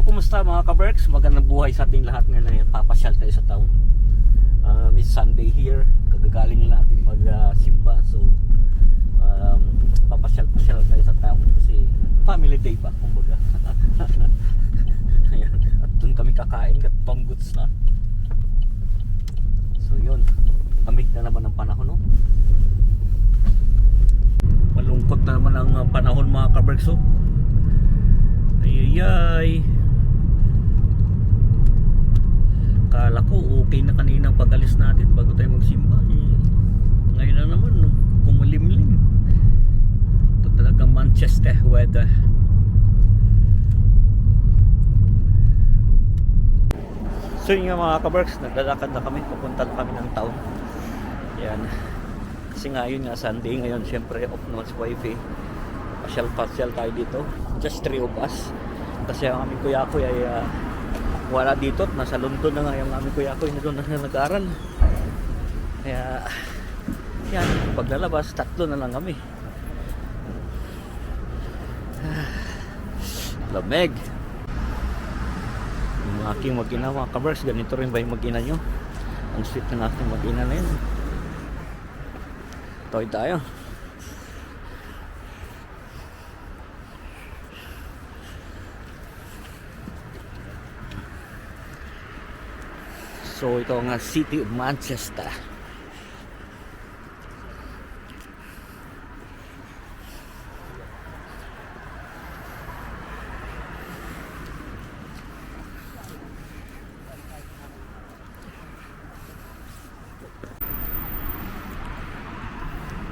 kumusta mga ka-Berks? Magandang buhay sa ating lahat ngayon na papasyal tayo sa town. It's Sunday here. Kagagaling natin mag-simba. So, papasyal tayo sa town kasi family day pa, kumbaga. Ayan. At doon kami kakain, gatong goods na. So, yun. Lamig na naman ang panahon, no? Malungkot na naman ang panahon mga ka-Berks, oh. Ayayay. Kala ko okay na kanina pag-alis natin bago tayo magsimba. Ngayon na naman, no? Kumulimlim. Ito talaga Manchester weather. So yun nga mga ka-Berks, naglalakad na kami, papunta na kami ng town. Yan. Kasi ngayon nga Sunday, ngayon syempre off naman si wifi. Pasyal tayo dito. Just 3 of us. Kasi ang aming kuya-kuy ay wala dito. Nasa London na nga yung aming kuya-kuy na doon na nag-aaral. Kaya yan, paglalabas, 3 na lang kami. Lamig. Yung aking mag-ina mga ka-Berks, ganito rin ba yung mag-ina nyo? Ang sweet na aking mag-ina na yun. Toy tayo. So ito ang City of Manchester.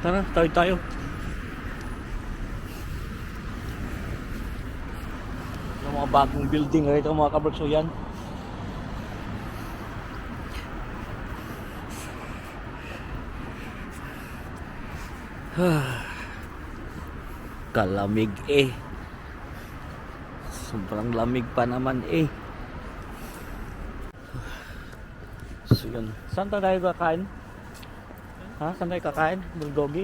Tara, tayo. Yung mga bagong building rito mga ka-Berks, so yan. Kalamig eh. Sobrang lamig pa naman eh. So yun. Saan tayo kakain? Ha? Saan tayo kakain? Bulgogi?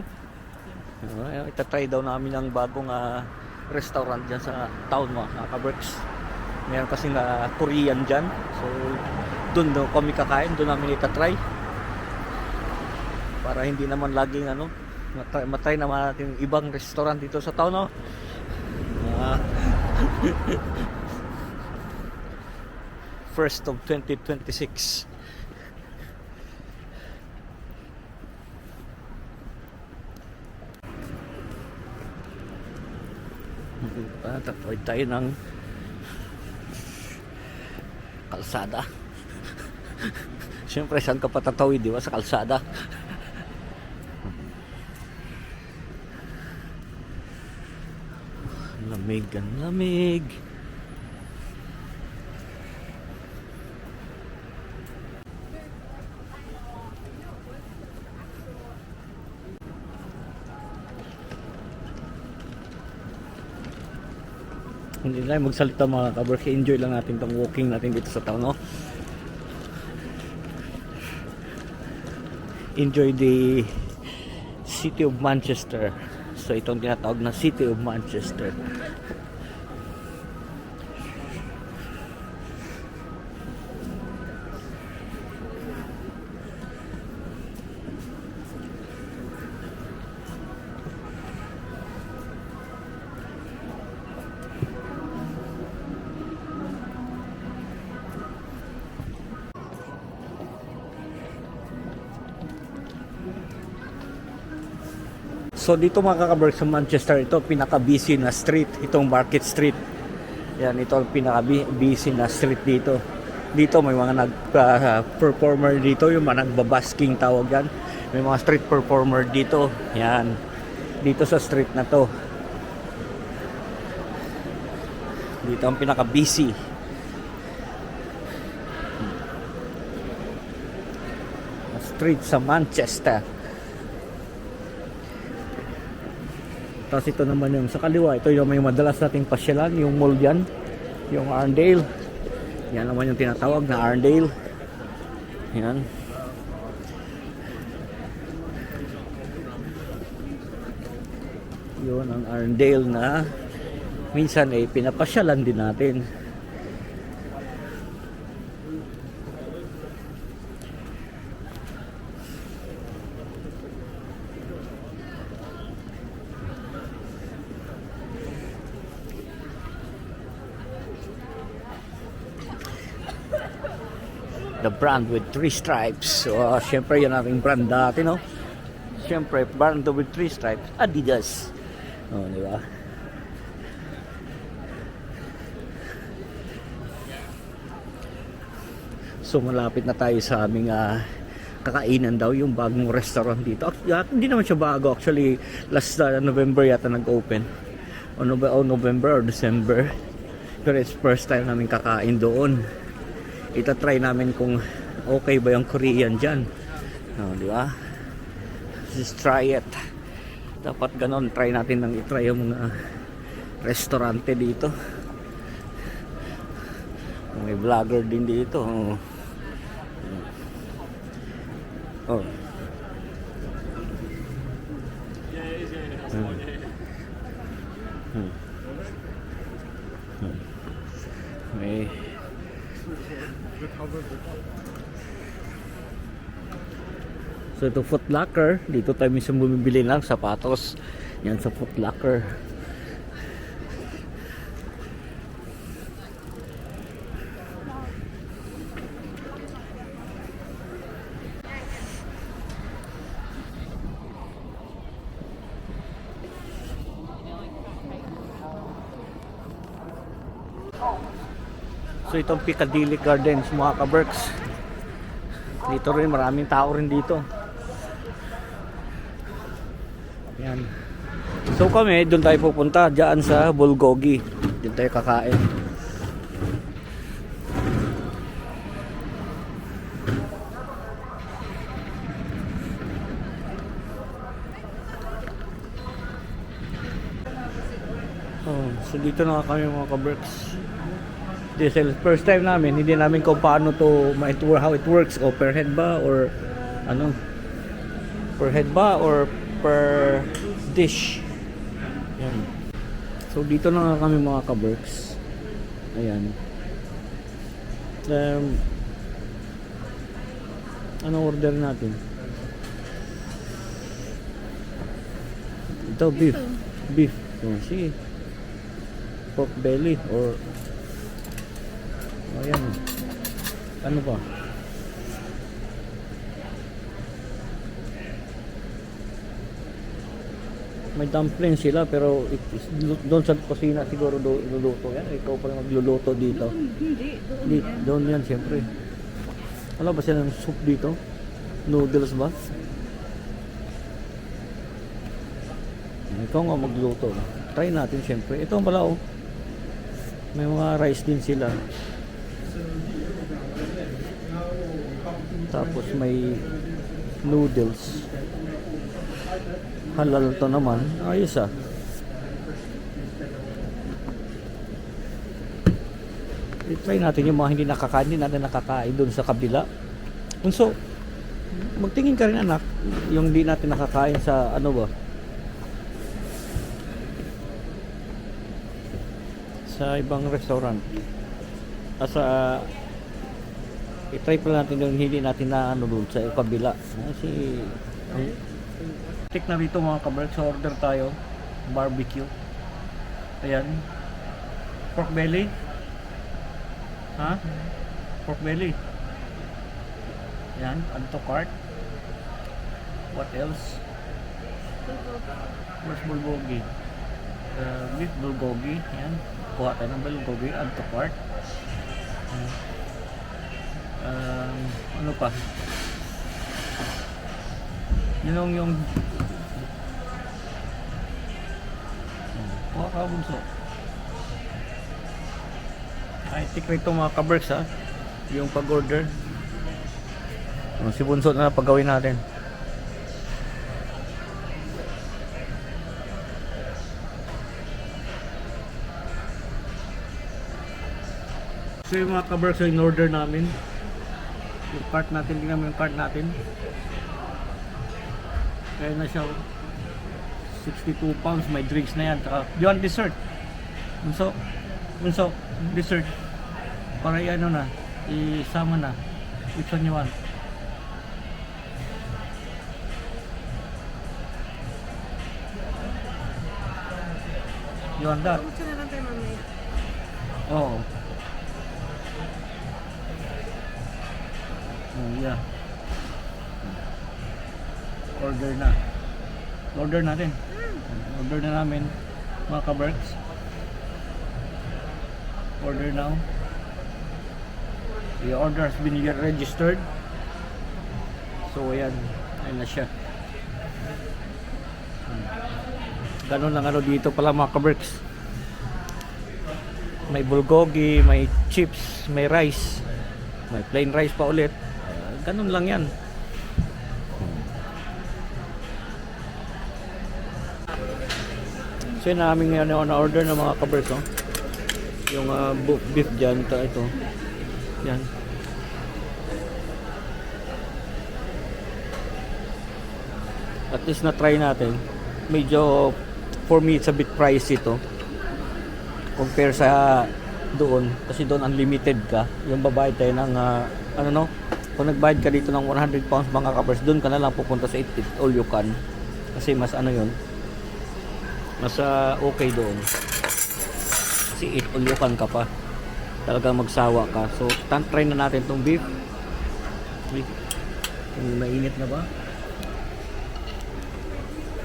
Itatry daw namin ang bagong restaurant dyan sa town mga ka-Berks. Meron kasing Korean dyan. So dun daw kami kakain. Dun namin itatry. Para hindi naman laging matry naman natin ibang restaurant dito sa town, no? First of 2026. Tatawid tayo ng kalsada. Siyempre, saan ka pa tatawid, di ba? Sa kalsada. Lamig ang lamig. Hindi na magsalita mga ka-Berks, enjoy lang natin tong walking natin dito sa town, no? Enjoy the City of Manchester. So itong tinatawag na City of Manchester. So dito mga ka-Berks sa Manchester, ito pinaka-busy na street, itong Market Street. Yan, ito ang pinaka-busy na street dito. Dito may mga nag-performer dito, yung mga nagbabasking tawag yan. May mga street performer dito. Yan, dito sa street na to. Dito ang pinaka-busy. Street sa Manchester. Tapos ito naman yung sa kaliwa, ito yung may madalas nating pasyalan, yung mall dyan, yung Arndale. Yan naman yung tinatawag na Arndale. Yan. Yun ang Arndale na minsan pinapasyalan din natin. The brand with 3 stripes. So, syempre yan aking brand dati, no? Syempre, brand with 3 stripes. Adidas. Oh, di ba? So, malapit na tayo sa aming kakainan daw, yung bagong restaurant dito. Hindi naman siya bago. Actually, last November yata nag-open. O November or December. Pero it's first time namin kakain doon. Ita-try namin kung okay ba yung Korean dyan. Di ba? Just try it. Dapat ganon. Try natin nang itry yung mga restaurante dito. May vlogger din dito. Oh. May so ito Foot Locker, dito tayo minsan bumibili ng sapatos. Yan sa Foot Locker. So itong Piccadilly Gardens mga ka-Berks. Dito rin maraming tao rin dito. Yan. So kami doon tayo pupunta diyan sa Bulgogi. Doon tayo kakain. Oh, so dito na kami mga ka-Berks. This is first time namin, hindi namin kung paano to how it works, o per head ba or ano, per head ba or per dish. Yan. So dito na nga kami mga ka-Berks. Ayan. Ano order natin? Ito beef. Oh, sige. Pork belly or ayan. Ano pa? May dumpling sila pero doon sa kusina siguro luluto yan. Ikaw pa rin magluluto dito. Hindi. Doon yan siyempre. Wala ba sila ng soup dito? Noodles ba? Ikaw nga magluto. Try natin siyempre. Ito pala oh. May mga rice din sila. Tapos may noodles. Halal to naman. Ayos ah. I-try natin yung mga hindi nakakain. Hindi natin nakakain doon sa kabila. So, magtingin ka rin anak. Yung hindi natin nakakain sa ano ba? Sa ibang restaurant. I-try pala natin yung hindi natin na ano doon sa kabila. Kasi tik na rito mga ka-Berks, order tayo barbecue. Ayan. Pork belly. Ha? Pork belly. Ayan, add to cart. What else? Where's bulgogi? Beef bulgogi. Ayan. Kuha tayo ng bulgogi, add to cart. Ano pa? Yung kuha ka bunso. Ay, tik rito mga ka-Berks ha. Yung pag-order. Si bunso na pagawin natin. So yung mga ka-Berks yung in-order namin. Yung cart natin, tingnan mo yung cart natin. Kaya na siya 62 pounds, may drinks na yan. You want dessert? Bunso, dessert. Para ano na, isama na. Which one you want? You want that? Gusto na lang tayo mamaya. Oo. Yeah. Order na. Order natin. Order na namin mga kaberks. Order now. The order has been registered. So ayan, ayan na siya. Ganun lang ano dito pala mga kaberks. May bulgogi, may chips, may rice, may plain rice pa ulit. Ganun lang yan. So yun namin na order ng mga kaberks, oh. Yung beef dyan, ito. Yan. At least na try natin. Medyo for me it's a bit pricey ito compare sa doon, kasi doon unlimited ka. Yung babayad tayo ng ano no, kung nagbayad ka dito ng 100 pounds mga kaberks, doon ka na lang pupunta sa eat all you can, kasi mas ano yun, mas okay doon, kasi eat all you can ka pa, talagang magsawa ka. So try na natin tong beef. Mainit na ba?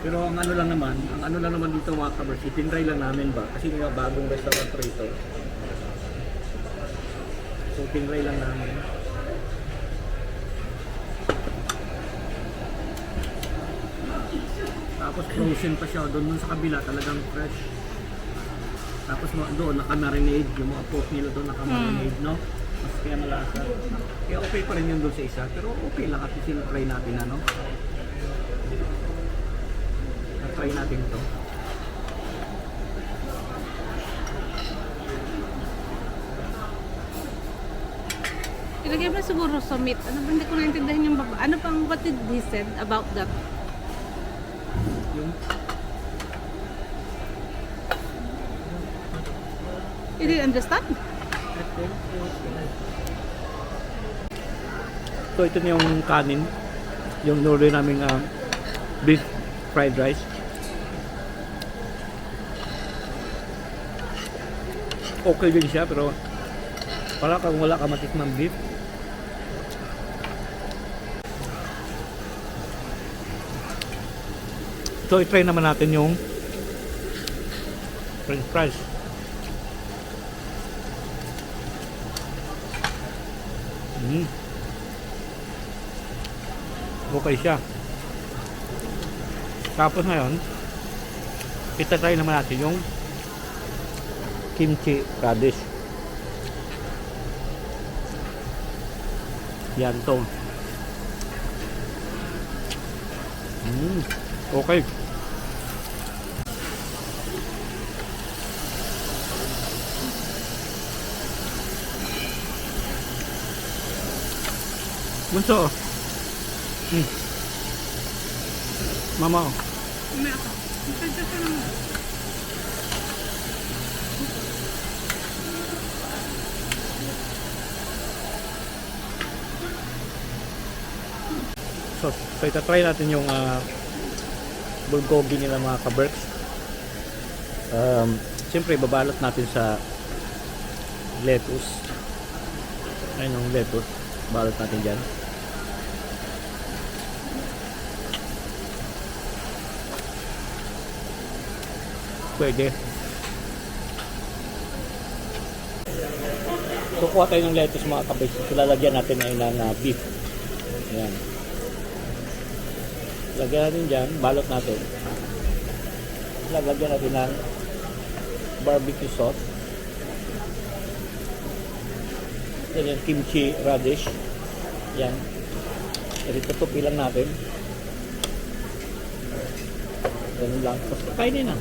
Pero ang ano lang naman dito mga kaberks, itinry lang namin ba, kasi may bagong restaurant rito. So tinry lang namin. Tapos frozen pa siya doon sa kabila, talagang fresh. Tapos doon naka-marinade, yung mga pork nila doon naka-marinade, no? Mas kaya malasa. Kaya okay pa rin yun doon sa isa, pero okay lang at try natin ano. Try natin ito. Ilagay mo siguro sa meat. Ano ba, hindi ko naintindihan yung baba. Ano pang, what did he said about that? Yung You didn't understand? so ito na yung kanin, yung order namin beef fried rice. Okay din siya, pero para kung wala ka matikmang beef. So i-try naman natin yung french fries. Okay siya. Tapos ngayon, itatry naman natin yung kimchi radish. Yan to. Okay. Bunso. Mama. May ako. Ito ka naman. So itatry natin yung bulgogi nila mga kaberks. Siyempre babalot natin sa lettuce. Ayun yung lettuce. Balot natin dyan. Pwede. So kuha tayo ng lettuce mga kaberks. Lalagyan natin ngayon ng beef. Ayan. Lagyan natin dyan, balot natin. Lagyan natin ng barbecue sauce. Yan yung kimchi radish. Yan. Tutupi lang natin. Ganun lang. Tapos kainin na.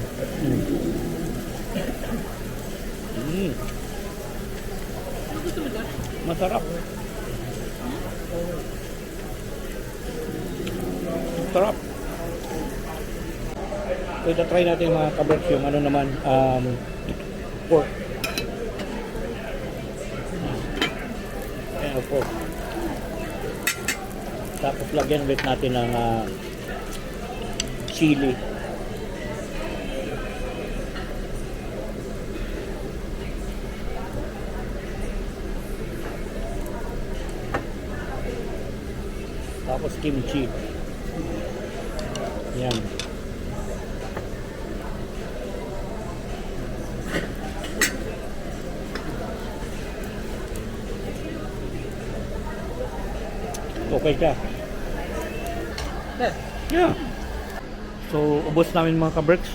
Masarap. Sarap. So, try natin mga kaberks yung ano naman, pork. Ayan, pork. Tapos lagyan ulit natin ng chili. Tapos kimchi. Yan. Okay ka. Yeah. So, ubos namin mga ka-Berks.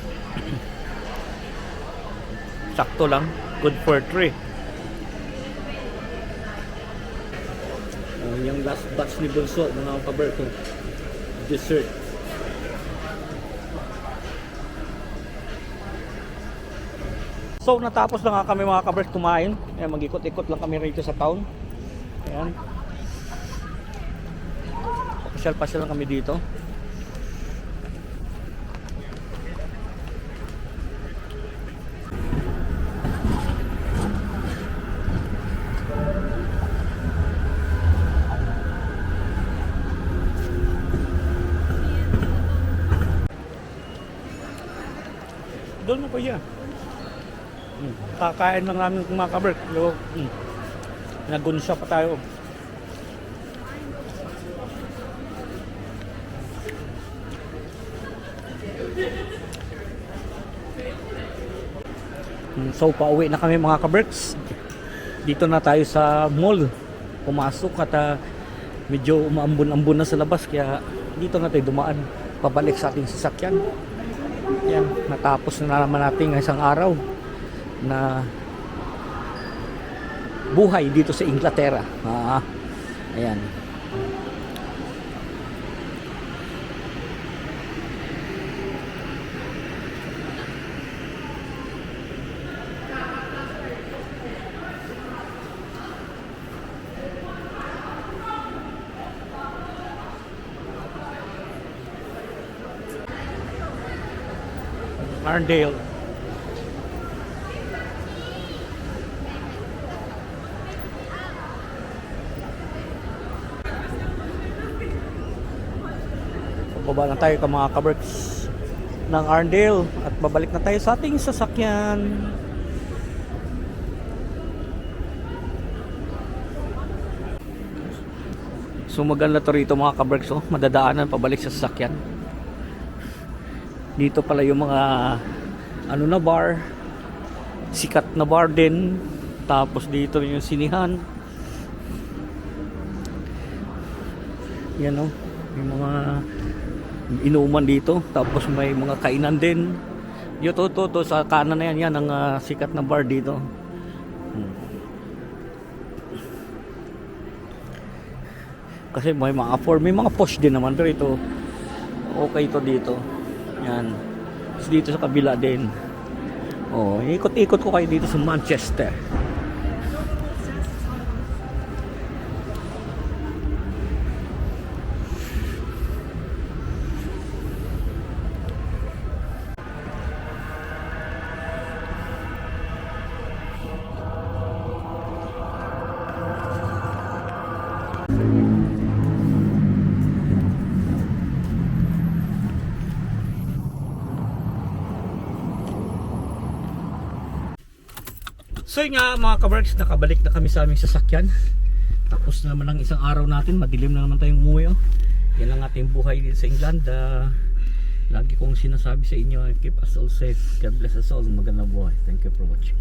Sakto lang. Good for 3. Yung last batch ni Bunso, mga ka-Berks. Dessert. So, natapos na nga kami mga ka-Berks kumain. Ayan, mag-ikot-ikot lang kami rito sa town. Ayan. Pasyal-pasyal lang kami dito. Doon mo pa siya. Kakain lang namin mga ka-Berk. Nagunsa pa tayo. So pauwi na kami mga ka-Berks. Dito na tayo sa mall. Pumasok at medyo umaambon-ambon na sa labas. Kaya dito na tayo dumaan. Pabalik sa ating sasakyan. Yan, natapos na naman natin isang araw na buhay dito sa Inglaterra. Ayan. Arndale. Baba na tayo mga ka-Berks ng Arndale at babalik na tayo sa ating sasakyan. So maganda to rito mga ka-Berks, oh. Madadaanan pabalik sa sasakyan. Dito pala yung mga ano na bar, sikat na bar din. Tapos dito yung sinihan. Yan, oh, yung mga inuman dito. Tapos may mga kainan din. Yo to sa kanan na yan ang sikat na bar dito. Kasi may mga posh din naman, pero ito okay to dito. Yan. Tapos dito sa kabila din. Oh, ikot-ikot ko kayo dito sa Manchester. So yun nga mga ka-Berks, nakabalik na kami sa aming sasakyan. Tapos naman ang isang araw natin, madilim na naman tayong umuwi. Yan ang ating buhay dito sa England. Lagi kong sinasabi sa inyo, keep us all safe, God bless us all, magandang buhay. Thank you for watching.